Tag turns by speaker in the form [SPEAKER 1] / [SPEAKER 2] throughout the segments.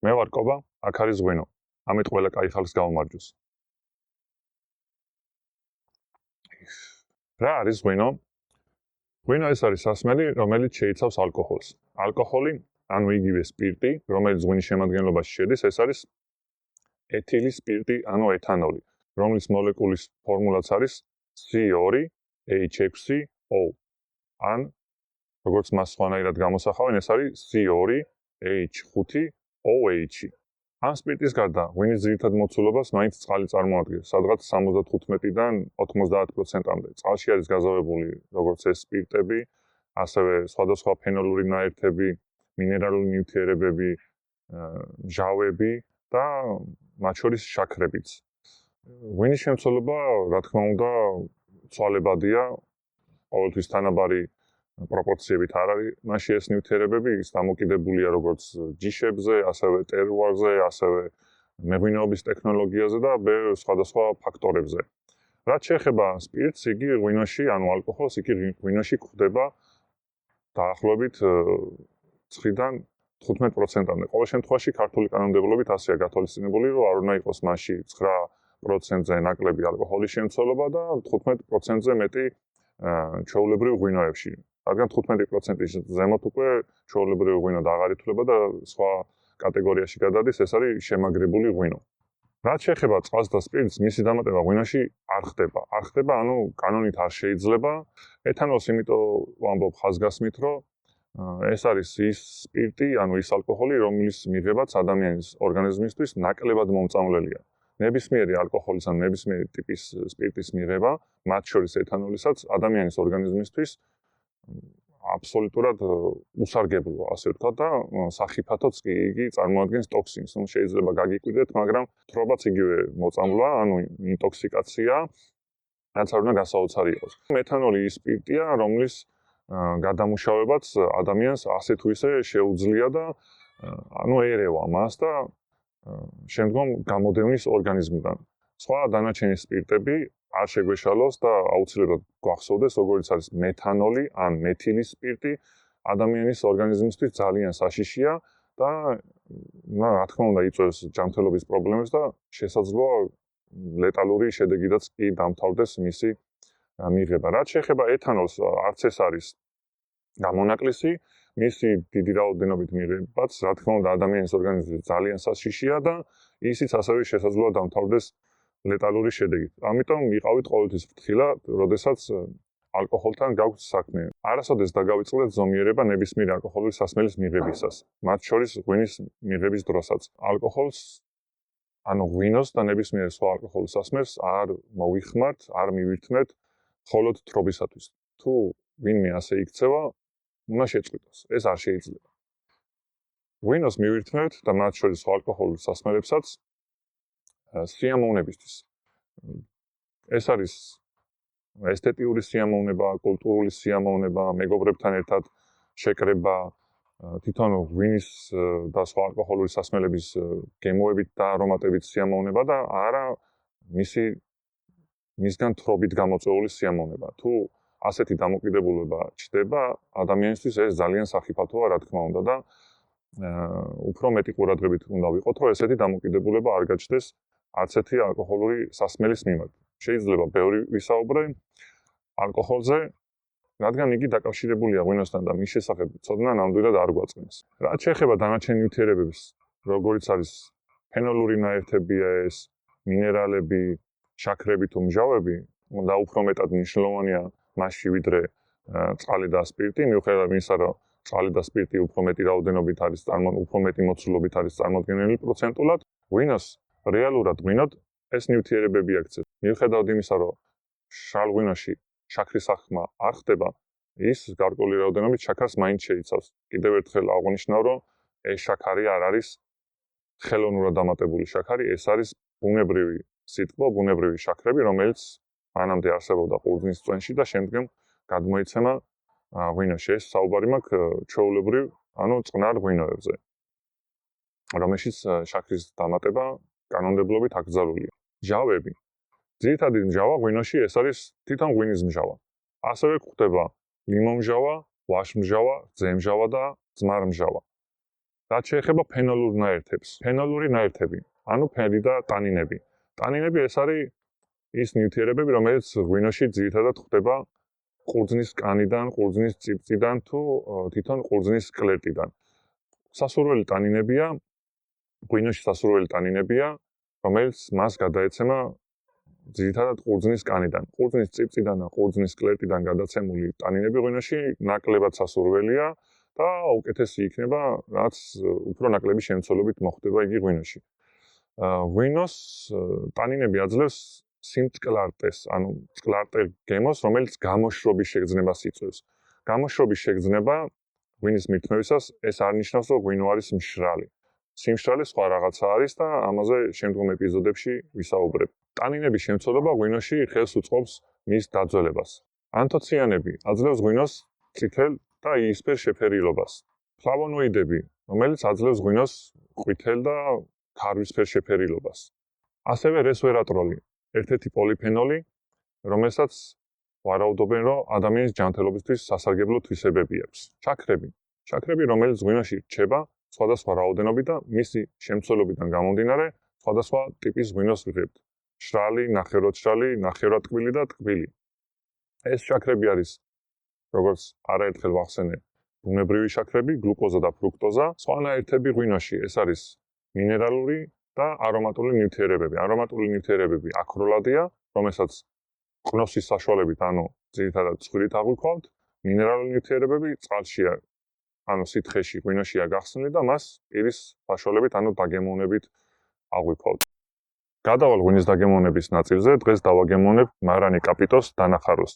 [SPEAKER 1] მე ვარ კობა, აქ არის ღვინო. ამით ყველა კაი ხალხს გავმარჯოს. რა არის ღვინო? ღვინო ეს არის სასმელი, რომელიც შეიცავს ალკოჰოლს. ალკოჰოლი, ანუ იგივე სპირტი, რომელიც ღვინის შემადგენლობაში შედის, ეს არის ეთილი სპირტი, ანუ ეთანოლი, რომლის მოლეკულის ფორმულაც არის C2H6O. ან როგორც მას სხვანაირად გამოსახავენ, ეს არის C2H5OH. ამ სპირტის გარდა ღვინის ძირითად მოცულობას მაინც წყალი წარმოადგენს, სადღაც 75-დან 90%-მდე. წყალში არის გაზავებული როგორც ეს სპირტები, ასევე სხვადასხვა ფენოლური ნაერთები, მინერალური ნივთიერებები, მჟავები და მათ შორის შაქრებიც. ღვინის შემცველობა, რა თქმა უნდა, ცვალებადია, ყოველთვის თანაბარი პროპორციებით არ არის მასში ეს ნივთიერებები, ის დამოკიდებულია როგორც ჯიშებზე, ასევე ტერუარზე, ასევე მეღვინეობის ტექნოლოგიაზე და ბევრ სხვადასხვა ფაქტორებზე. რაც შეეხება სპირტს, იგი ღვინოში, ანუ ალკოჰოლს, იგი ღვინოში გვხვდება დაახლოებით 9-დან 15%-მდე. ყოველ შემთხვევაში ქართული კანონმდებლობით ასეა გათვალისწინებული, რომ არ უნდა იყოს მასში 9%-ზე ნაკლები ალკოჰოლის შემცველობა და 15%-ზე მეტი ჩვეულებრივ ღვინოებში. რადგან 15%-ის ზემოთ უკვე ჩვეულებრივი ღვინო და აღარ ითვლება და სხვა კატეგორიაში გადადის, ეს არის შემაგრებული ღვინო. რაც შეეხება წყალს და სპირტს, მისი დამატება ღვინოში არ ხდება. არ ხდება, ანუ კანონით არ შეიძლება. ეთანოლს იმიტომ ვამბობ ხაზგასმით, რომ ეს არის ის სპირტი, ანუ ის ალკოჰოლი, რომლის მიღებაც ადამიანის ორგანიზმისთვის ნაკლებად მომწამლელია. ნებისმიერი ალკოჰოლის ან ნებისმიერი ტიპის სპირტის მიღება, მათ შორის ეთანოლისაც, ადამიანის ორგანიზმისთვის აბსოლუტურად უსარგებლოა, ასე ვთქვათ და სახიფათოც კი იგი წარმოადგენს ტოქსინს. შეიძლება გაგიკვირდეთ, მაგრამ თრობაც იგივე მოწამვლა, ანუ ინტოქსიკაცია, რაც არ უნდა გასაოცარი იყოს. ეთანოლი ის სპირტია, რომლის გადამუშავებაც ადამიანს ასე თუ ისე შეუძლია და ანუ ერევა მას და შემდგომ გამოდევნის ორგანიზმიდან. სხვა დანარჩენი სპირტები არ შეგვეშალოს და აუცილებლად გვახსოვდეს, როგორიც არის მეთანოლი ან მეთილის სპირტი, ადამიანის ორგანიზმისთვის ძალიან საშიშია და რა თქმა უნდა იწვევს ჯანმრთელობის პრობლემებს და შესაძლოა ლეტალური შედეგიდაც კი დამთავრდეს მისი მიღება. რაც შეეხება ეთანოლს, არც ეს არის გამონაკლისი, მისი დიდი რაოდენობით მიღებაც, რა თქმა უნდა, ადამიანის ორგანიზმისთვის ძალიან საშიშია და ისიც ასევე შესაძლოა დამთავრდეს ლეტალური შედეგით. ამიტომ იყავით ყოველთვის ფრთხილად, როდესაც ალკოჰოლთან გაგვთ საქმე. არასოდეს დაგავიწყდეთ ზომიერება ნებისმიერი ალკოჰოლური სასმელის მიღებისას, მათ შორის ღვინის მიღების დროსაც. ალკოჰოლს, ანუ ღვინოს და ნებისმიერ სხვა ალკოჰოლურ სასმელს არ მოვიხმართ, არ მივირთმევთ მხოლოდ თრობისათვის. თუ ვინმე ასე იქცევა, უნდა შეწყვიტოს. ეს არ შეიძლება. ღვინოს მივირთმევთ და მათ შორის სხვა ალკოჰოლურ სასმელებსაც სიამოვნებისთვის. ეს არის ესთეტიური სიამოვნება, კულტურული სიამოვნება, მეგობრებთან ერთად შეკრება, თვითონ ღვინის და სხვა ალკოჰოლური სასმელების გემოებით და არომატებით სიამოვნება და არა მისგან თრობით გამოწვეული სიამოვნება. თუ ასეთი დამოკიდებულება ჩნდება, ადამიანისთვის ეს ძალიან სახიფათოა, რა თქმა უნდა და უფრო მეტი ყურადღებით უნდა ვიყოთ, რომ ესეთი დამოკიდებულება არ გაჩნდეს არც ერთი ალკოჰოლური სასმელის მიმართ. შეიძლება ბევრი ვისაუბრე ალკოჰოლზე, რადგან იგი დაკავშირებულია ღვინოსთან და მის შესახებ ცოდნა ნამდვილად არ გვაწყენს. რაც შეეხება დანარჩენი ნივთიერებების, როგორიც არის ფენოლური ნაერთებია ეს, მინერალები, შაქრები თუ მჟავები, და უფრო მეტად მნიშვნელოვანია მასში ვიდრე წყალი და სპირტი, მიუხედავად იმისა, რომ წყალი და სპირტი უფრო მეტი რაოდენობით არის უფრო მეტი მოცულობით არის წარმოდგენილი პროცენტულად, ღვინოს რეალურად ღვინოდ ეს ნივთიერებები აქცევს. მიუხედავად იმისა, რომ შალ ღვინოში შაქრის ახმა არ ხდება, ის გარკვეული რაოდენობით შაქარს მაინც შეიცავს. კიდევ ერთხელ აღვნიშნავ, რომ ეს შაქარი არ არის ხელოვნურად დამატებული შაქარი, ეს არის ბუნებრივი სიტყვა, ბუნებრივი შაქრები, რომელიც მანამდე არსებობდა ყურძნის წვენში და შემდგომ გადმოიცემა ღვინოში. ეს საუბარი მაქვს ჩვეულებრივ, ანუ წყნარ ღვინოებზე, რომელშიც შაქრის დამატება კანონმდებლობით აკრძალულია. მჟავები. ძირითადი მჟავა ღვინოში ეს არის თვითონ ღვინის მჟავა. ასევე გვხვდება ლიმონმჟავა, ვაშმჟავა, ძემჟავა და ძმარმჟავა. რაც შეეხება ფენოლურ ნაერთებს. ფენოლური ნაერთები, ანუ ფერი და ტანინები. ტანინები ეს არის ის ნივთიერებები, რომელიც ღვინოში ძირითადად ხდება ყურძნის კანიდან, ყურძნის წიფწიდან თუ თვითონ ყურძნის კლერტიდან. სასურველი ტანინებია, ღვინოში სასურველი ტანინებია, რომელიც მას გადაეცემა ძირითადად ყურძნის კანიდან. ყურძნის წიფწიდან და ყურძნის კლერტიდან გადაცემული ტანინები ღვინოში ნაკლებად სასურველია და უკეთესი იქნება, რაც უფრო ნაკლები შემცველობით მოხდება იგი ღვინოში. ღვინოს ტანინები აძლევს სიმწყლარტეს, ანუ წყლარტერ გემოს, რომელიც გამოშრობის შეგრძნებას იწვევს. გამოშრობის შეგრძნება ღვინის მირთმევისას ეს არ ნიშნავს, რომ ღვინო არის მშრალი. სიმშრალე სხვა რაღაცა არის და ამაზე შემდგომ ეპიზოდებში ვისაუბრებ. ტანინების შემცველობა ღვინოში ხელს უწყობს მის დაძველებას. ანთოციანები აძლევს ღვინოს წითელ და იისფერ შეფერილობას. ფლავონოიდები, რომელიც აძლევს ღვინოს ყვითელ და ქარვისფერ შეფერილობას. ასევე რესვერატროლი, ერთ-ერთი პოლიფენოლი, რომელსაც ვარაუდობენ, რომ ადამიანის ჯანმრთელობისთვის სასარგებლო თვისებები აქვს. შაქრები, რომელიც ღვინოში რჩება სხვადასხვა რაოდენობით და მისი შემცველობიდან გამომდინარე, სხვადასხვა ტიპის ღვინოს ვიღებთ. მშრალი, ნახევრადმშრალი, ნახევრადტკბილი და ტკბილი. ეს შაქრები არის, როგორც არაერთხელ ვახსენე, ბუნებრივი შაქრები, გლუკოზა და ფრუქტოზა. სხვა ნაერთები ღვინოში, ეს არის მინერალური და არომატული ნივთიერებები. არომატული ნივთიერებები აქროლადია, რომელსაც ყნოსის საშუალებით, ანუ ძირითადად ცხვირით აღვიქვავთ. მინერალური ნივთიერებები წყალშია, ანუ სითხეში ღვინოშია გახსნილი და მას პირის საშუალებით, ანუ დაგემოვნებით აღვიქვავთ. გადავალ ღვინის დაგემოვნების ნაწილზე, დღეს დავაგემოვნებ მარანი კაპიტოს დანახარულს.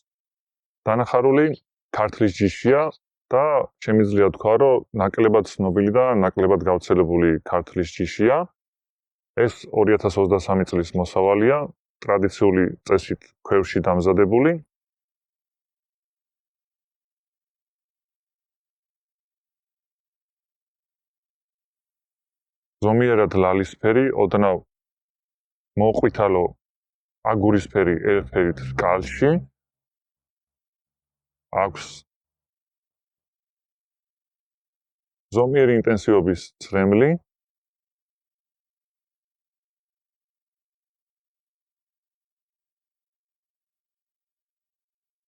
[SPEAKER 1] დანახარული ქართლის ჯიშია და შემიძლია თქვა, რომ ნაკლებად ცნობილი და ნაკლებად გავრცელებული ქართლის ჯიშია. ეს 2023 წლის მოსავალია, ტრადიციული წესით ქვევში დამზადებული. ზომიერად ლალისფერი, ოდნავ მოყვითალო აგურისფერი ერთ-ერთ რკალში. აქვს ზომიერი ინტენსივობის წრემლი.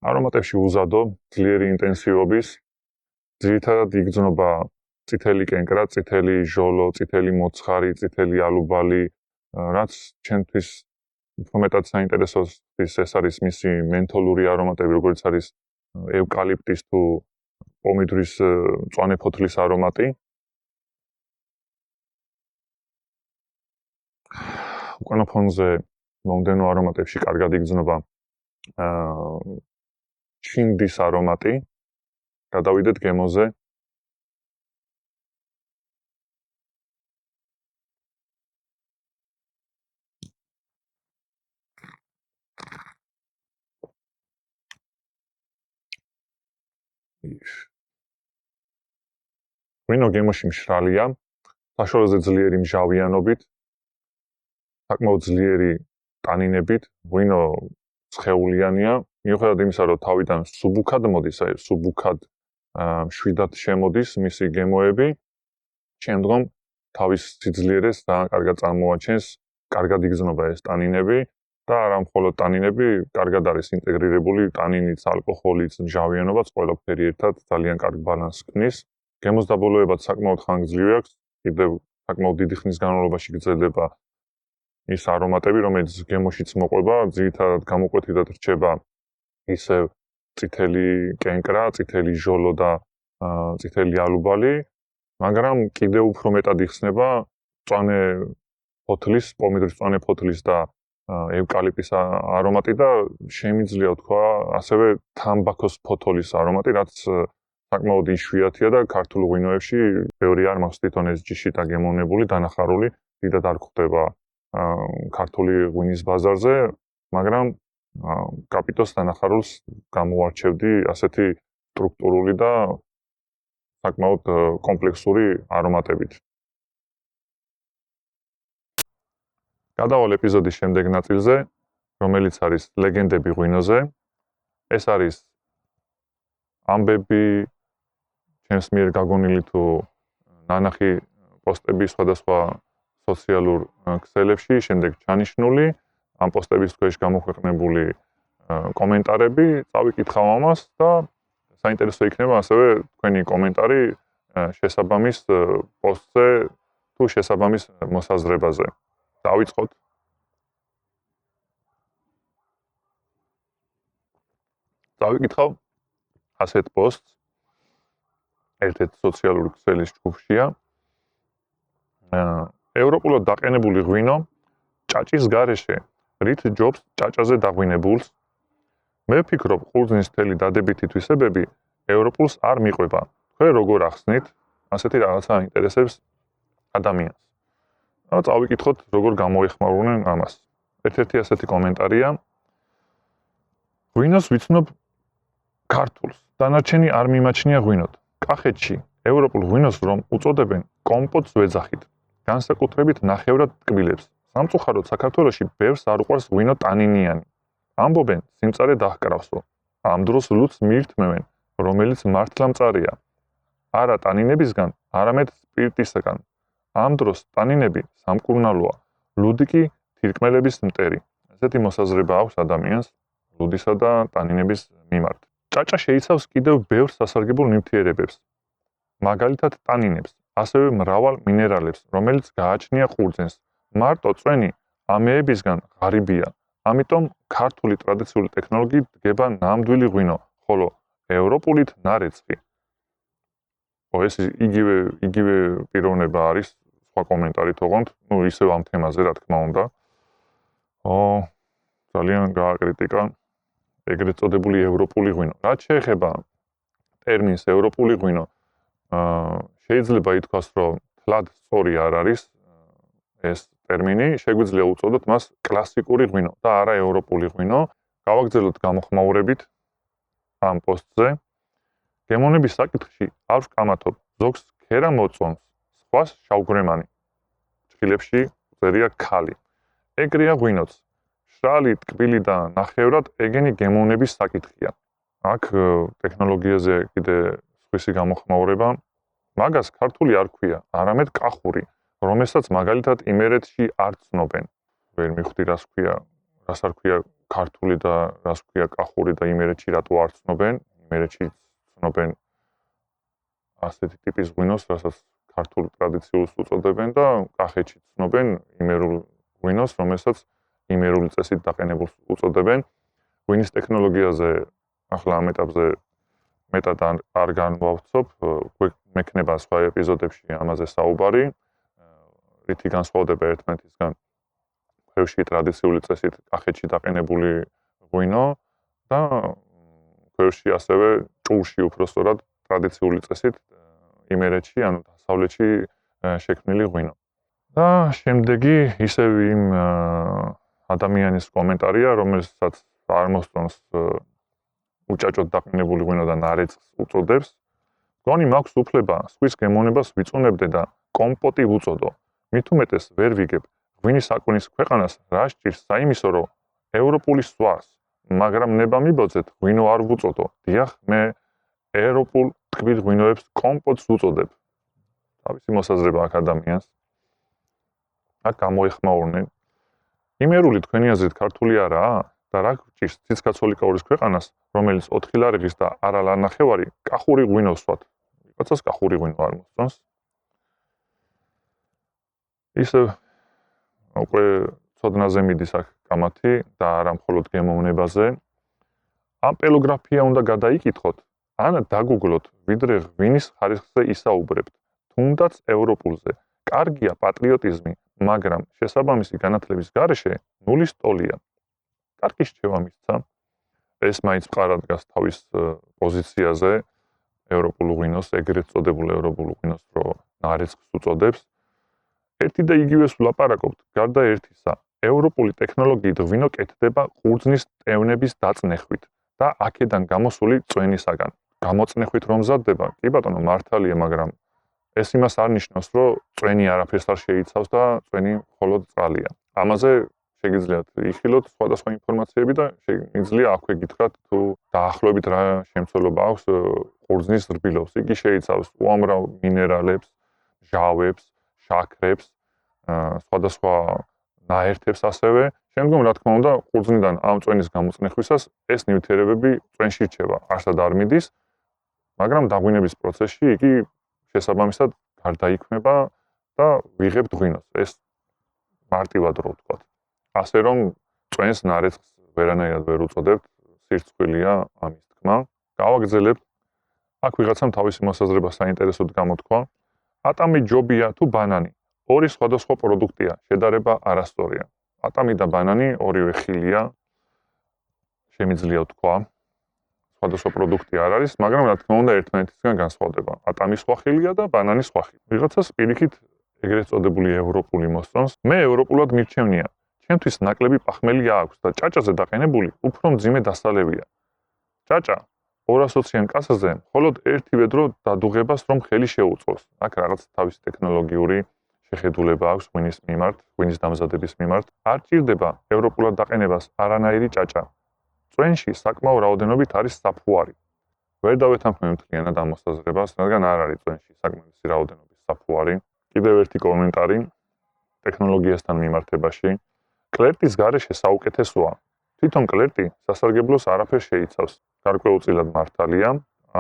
[SPEAKER 1] არომატებში უზადო, ძლიერი ინტენსივობის, ძირითადად იგრძნობა წითელი კენკრა, წითელი ჟოლო, წითელი მოცხარი, წითელი ალუბალი, რაც ჩემთვის უფრო მეტად საინტერესოს ეს არის მისი მენთოლური არომატები, როგორც არის ევკალიპტის თუ პომიდრის მწვანე ფოთლის არომატი. უკანა ფონზე მომდენო არომატებში კარგად იგრძნობა ჩინდის არომატი. გადავიდეთ გემოზე. ღვინო გემოში მშრალია, საშუალოზე ძლიერი მჟავიანობით, საკმაოდ ძლიერი ტანინებით, ღვინო სხეულიანია, მიუხედავად იმისა, რომ თავიდან სუბუქად მოდის, სუბუქად მშვიდად შემოდის მისი გემოები, შემდგომ თავის სიძლიერეს ძალიან კარგად წარმოაჩენს, კარგად იგრძნობა ეს ტანინები და არა მხოლოდ ტანინები, კარგად არის ინტეგრირებული ტანინიც, ალკოჰოლიც, მჟავიანობაც, ყველაფერი ერთად ძალიან კარგ ბალანსს ქმნის. გემოს დაბოლოებაც საკმაოდ ხანგრძლივი აქვს, კიდევ საკმაოდ დიდი ხნის განმავლობაში გრძელდება ის არომატები, რომელიც გემოშიც მოყვება, ძირითადად გამოკვეთილად რჩება ისევ წითელი კენკრა, წითელი ჟოლო და წითელი ალუბალი, მაგრამ კიდევ უფრო მეტად იხსნება მწვანე ფოთლის, პომიდრის მწვანე ფოთლის და ევკალიპტის არომატი და შემიძლია თქვა ასევე თამბაქოს ფოთოლის არომატი, რაც საკმაოდ იშვიათია და ქართულ ღვინოებში ბევრი არ მაქვს თვითონ ეს ჯიში დაგემოვნებული, დანახარული, დიდად არ გვხვდება ქართული ღვინის ბაზარზე, მაგრამ კაპიტოს დანახარულს გამოვარჩევდი ასეთი სტრუქტურული და საკმაოდ კომპლექსური არომატებით. გადავალ ეპიზოდის შემდეგ ნაწილზე, რომელიც არის ლეგენდები ღვინოზე. ეს არის ამბები, ჩემს მიერ გაგონილი თუ ნანახი პოსტები სხვადასხვა სოციალურ ქსელებში, შემდეგ ჩანიშნული, ამ პოსტების ქვეშ გამოქვეყნებული კომენტარები, წავიკითხავ ამას და საინტერესო იქნება ასევე თქვენი კომენტარი შესაბამის პოსტზე თუ შესაბამის მოსაზრებაზე. დავიწყოთ. დავიკითხავ ასეთ პოსტს ერთ-ერთი სოციალური ქსელის ჯგუფშია. ევროპულად დაყენებული ღვინო ჭაჭის გარეშე რით ჯობს ჭაჭაზე დაღვინებულს? მე ვფიქრობ, ყურძნის მთელი დადებითი თვისებები ევროპულს არ მიყვება. თქვენ როგორ ახსნით? ასეთი რაღაცა აინტერესებს ადამიანს. და წავიკითხოთ, როგორ გამოეხმაურნენ ამას. ერთ-ერთი ასეთი კომენტარია. ღვინოს ვიცნობ ქართულს, დანარჩენი არ მიმაჩნია ღვინოდ. კახეთში ევროპულ ღვინოს რომ უწოდებენ კომპოტს ვეძახით. განსაკუთრებით ნახევრად ტკბილებს. სამწუხაროდ საქართველოში ბევრს არ უყვარს ღვინო ტანინიანი. ამბობენ, სიმწარე დაჰკრავსო. ამ დროს ლუდს მიირთმევენ, რომელიც მართლა მწარეა. არა ტანინებისგან, არამედ სპირტისგან. ამ დროს ტანინები სამკურნალოა, ლუდი კი თირკმელების მტერი. ესეთი მოსაზრება აქვს ადამიანს ლუდისა და ტანინების მიმართ. ჭაჭა შეიცავს კიდევ ბევრ სასარგებლო ნივთიერებებს, მაგალითად ტანინებს, ასევე მრავალ მინერალებს, რომელიც გააჩნია ყურძენს. მარტო წვენი ამეებისგან ღარიბია. ამიტომ ქართული ტრადიციული ტექნოლოგიით დგება ნამდვილი ღვინო, ხოლო ევროპულით ნარეცხი. ეს იგივე პიროვნება არის, სხვა კომენტარით ოღონდ, ისევ ამ თემაზე, რა თქმა უნდა. ძალიან გააკრიტიკა ეგრეთ წოდებული ევროპული ღვინო. რაც შეეხება ტერმინს ევროპული ღვინო, შეიძლება ითქვას, რომ თლად სწორი არ არის ეს ტერმინი, შეგვიძლია უწოდოთ მას კლასიკური ღვინო და არა ევროპული ღვინო. გავაგრძელოთ გამოხმაურებით ამ პოსტზე. გემოვნების საკითხში არ ვკამათობ, ზოგს ქერა მოწონს, სხვას შავგვრემანი. ჭხილებში წერია ქალი. ეგრეა ღვინოც. შრალი, ტკბილი და ნახევრად ეგენი გემოვნების საკითხია. აქ ტექნოლოგიაზე კიდე სხვისი გამოხმაურება. მაგას ქართული არ ქვია, არამედ კახური, რომელსაც მაგალითად იმერეთში არ ცნობენ. ვერ მივხვდი რას არ ქვია ქართული და რას ქვია კახური და იმერეთში რატო არ ცნობენ. იმერეთში ცნობენ ასეთი ტიპის ღვინოს, რასაც ქართულ ტრადიციულს უწოდებენ და კახეთში ცნობენ იმერულ ღვინოს, რომელსაც იმერული წესით დაყენებულს უწოდებენ. ღვინის ტექნოლოგიაზე ახლა ამ ეტაპზე მეტად არ განვავცობ, მექნება სხვა ეპიზოდებში ამაზე საუბარი, რითი განსხვავდება ერთმანეთისგან ქვევში ტრადიციული წესით კახეთში დაყენებული ღვინო და ქვევში ასევე ჭულში უпростоრად ტრადიციული წესით იმერეთში, ანუ დასავლეთში შექმნილი ღვინო. და შემდეგი ისევ იმ ადამიანის კომენტარია, რომელსაც არ მოსწონს უჭაჭოდ დაყენებული ღვინო და ნარეცხს უწოდებს. მგონი მაქვს უფლება სხვის გემოვნებას ვიწუნებდე და კომპოტი ვუწოდო. მით უმეტეს ვერ ვიგებ ღვინის აკუნის ქვეყანას რა სჭირს საიმისო, რომ ევროპული სვას, მაგრამ ნება მიბოძეთ ღვინო არ ვუწოდო. დიახ, მე ევროპულ ტკბილ ღვინოებს კომპოტს ვუწოდებ. თავისი მოსაზრება აქვს ადამიანს. აქ გამოეხმაურნენ. იმერული თქვენი აზრით ქართული არაა და რა გჭირს ციცქაცოლიკაურის ქვეყანას, რომელიც 4 ლარიღის და არა ლარნახევარი კახური ღვინო ვსვათ. ვიღაცას კახური ღვინო არ მოსწონს. ისე უკვე ცოდნაზე მიდის აქ კამათი და არა მხოლოდ გემოვნებაზე. ამპელოგრაფია უნდა გადაიკითხოთ, ან დაგუგლოთ, ვიდრე ღვინის ხარისხზე ისაუბრებთ, თუნდაც ევროპულზე. კარგია პატრიოტიზმი, მაგრამ შესაბამისი განათლების გარეშე ნულის ტოლია. კარგი რჩევა მისცა. ეს მაინც მყარად დგას თავის პოზიციაზე ევროპულ ღვინოს, ეგრეთ წოდებულ ევროპულ ღვინოს, რო ნარეცხს უწოდებს. ერთი და იგივეს ვლაპარაკობთ, გარდა ერთისა, ევროპული ტექნოლოგიით ღვინო კეთდება ყურძნის ტევნების დაწნეხვით და აქედან გამოსული წვენისაგან. გამოწნეხვით რომ მზადდება, კი ბატონო, მართალია, მაგრამ ეს იმას არ ნიშნავს, რომ წვენი არაფერს არ შეიცავს და წვენი მხოლოდ წყალია. ამაზე შეგიძლიათ იხილოთ სხვადასხვა ინფორმაციები და შეგიძლია აქვე გითხრათ, თუ დაახლოებით რა შემცველობა აქვს ყურძნის რბილობს. იგი შეიცავს უამრავ მინერალებს, ჟავებს, შაქრებს, სხვადასხვა ნაერთებს ასევე. შემდგომ რა თქმა უნდა, ყურძნიდან ამ წვენის გამოწნეხვისას ეს ნივთიერებები წვენში რჩება, არსად არ მიდის, მაგრამ დაღვინების პროცესში იგი შესაბამისად გარდაიქმნება და ვიღებთ ღვინოს. ეს მარტივად რო ვთქვათ. ასე რომ წვენს ნარეცხს ვერანაირად ვერ უწოდებთ, სირცხვილია ამის თქმა. გავაგრძელებთ. აქ ვიღაცამ თავისი მოსაზრება საინტერესოდ გამოთქვა. ატამი ჯობია თუ ბანანი? ორი სხვადასხვა პროდუქტია, შედარება არასწორია. ატამი და ბანანი ორივე ხილია. შემიძლია ვთქვა. სხვადასხვა პროდუქტი არ არის, მაგრამ რა თქმა უნდა ერთმანეთისგან განსხვავდება. ატამი სხვა ხილია და ბანანი სხვა ხილი. ვიღაცას პირიქით ეგრეთ წოდებული ევროპული მოსწონს. მე ევროპულად მირჩევნია. ჩემთვის ნაკლები პახმელი აქვს და ჭაჭაზე დაყენებული უფრო მძიმე დასალებია. ჭაჭა 220-იან კაცაზე მხოლოდ ერთი ვედრო დადუღებას რომ ხელი შეუწყოს. აქ რაღაც თავისი ტექნოლოგიური შეხედულება აქვს ღვინის მიმართ, ღვინის დამზადების მიმართ. არ ჭირდება ევროპულად დაყენებას არანაირი ჭაჭა. წვენში საკმაო რაოდენობით არის საფუარი. ვერ დავეთანხმებ მთლიანად ამ მოსაზრებას, რადგან არ არის წვენში საკმარისი რაოდენობის საფუარი. კიდევ ერთი კომენტარი ტექნოლოგიასთან მიმართებაში. კლერტის გარეშე საუკეთესოა. თვითონ კლერტი სასარგებლოს არაფერს შეიცავს. გარკვეულწილად მართალია,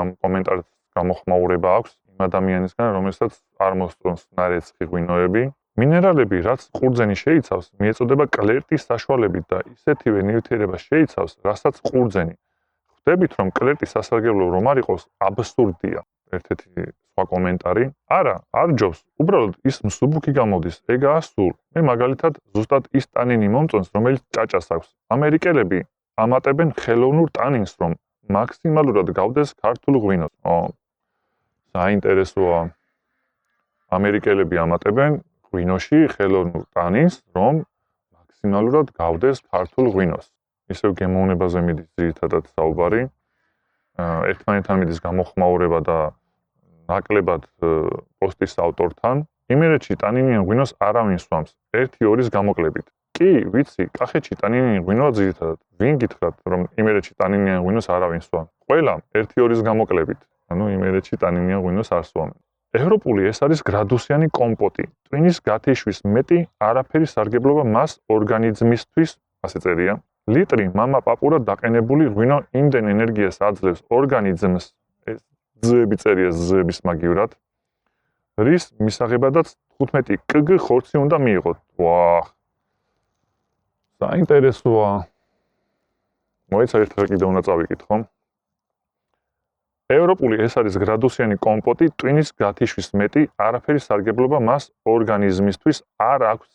[SPEAKER 1] ამ კომენტარს გამოხმაურება აქვს იმ ადამიანისგან, რომელსაც არ მოსწონს ნარეცხი ღვინოები. მინერალები, რაც ყურძენი შეიცავს, მიეწოდება კლერტის საშუალებით და ისეთივე ნივთიერებას შეიცავს, რასაც ყურძენი. ხვდებით, რომ კლერტი სასარგებლო რომ არ იყოს, აბსურდია. ერთ-ერთი სხვა კომენტარი. არა, არ ჯობს. უბრალოდ ის მსუბუქი გამოდის, ეგაა სულ. მე მაგალითად ზუსტად ის ტანინი მომწონს, რომელიც ჭაჭას აქვს. ამერიკელები ამატებენ ხელოვნურ ტანინს, რომ მაქსიმალურად გავდეს ქართულ ღვინოს. საინტერესოა. ამერიკელები ამატებენ ღვინოში ხელოვნურ ტანინს, რომ მაქსიმალურად გავდეს ქართულ ღვინოს. ისევ გემოვნებაზე მიდის ძირითადად საუბარი. ერთმანეთთან მიდის გამოხმაურება და ნაკლებად პოსტის ავტორთან. იმერეთში ტანინიან ღვინოს არავინ სვამს, 1-2-ის გამოკლებით. კი, ვიცი, კახეთში ტანინიანი ღვინოა ძირითადად. ვინ გითხრათ, რომ იმერეთში ტანინიანი ღვინოს არავინ სვამს? ყველა 1-2-ის გამოკლებით. ანუ იმერეთში ტანინიან ღვინოს არ სვამენ. ევროპული ეს არის გრადუსიანი კომპოტი. ტვინის გათიშვის მეტი არაფერი სარგებლობა მას ორგანიზმისთვის, ასე წერია. ლიტრი მამა პაპურად დაყენებული ღვინო იმდენ ენერგიას აძლევს ორგანიზმს, ეს ძები წერია ზების მაგივრად, რის მისაღებადაც 15 კგ ხორცი უნდა მიიღოთ. ვაჰ. საინტერესოა. მოიცა ერთხელ კიდევ უნდა წავიკითხო. ევროპული ეს არის გრადუსიანი კომპოტი, ტვინის გათიშვის მეტი არაფერი სარგებლობა მას ორგანიზმისთვის არ აქვს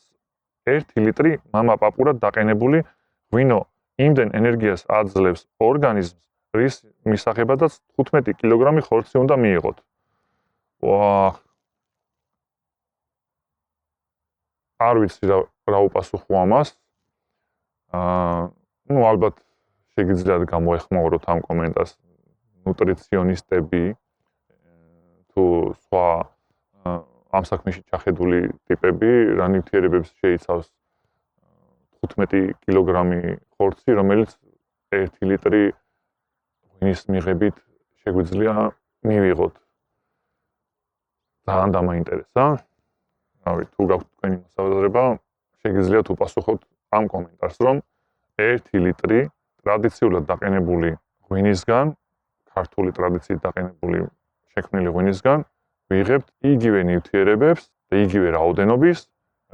[SPEAKER 1] 1 ლიტრი მამა პაპურად დაყენებული ღვინო იმდენ ენერგიას აძლევს ორგანიზმს, რის მისაღებადაც 15 კილოგრამი ხორცი უნდა მიიღოთ. ვაჰ. არ ვიცი რა უპასუხო ამას. ალბათ შეგიძლიათ გამოეხმაუროთ ამ კომენტარს ნუტრიციონისტები თუ სხვა ამ საქმეში ჩახედული ტიპები, რა ნივთიერებებს შეიცავს 15 კილოგრამი ხორცი, რომელიც 1 ლიტრი ღვინის მიღებით შეგვიძლია მივიღოთ. ძალიან დამაინტერესა. თუ გაქვთ თქვენი მოსაზრება, შეგიძლიათ უპასუხოთ ამ კომენტარს, რომ 1 ლიტრი ტრადიციულად დაყენებული ღვინისგან, ქართული ტრადიციით დაყენებული შექმნილი ღვინისგან ვიღებთ იგივე ნივთიერებებს და იგივე რაოდენობის,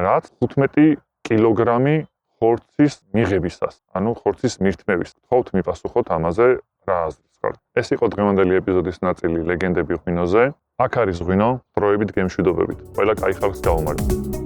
[SPEAKER 1] რაც 15 კილოგრამი ხორცის მიღებისას, ანუ ხორცის მირთმევის. გთხოვთ მიპასუხოთ ამაზე რა აზრით ხართ. ეს იყო დღევანდელი ეპიზოდის ნაწილი ლეგენდები ღვინოზე. აქ არის ღვინო, დროებით გემშვიდობებით. ყველა კაი ხალხს გაუმართ.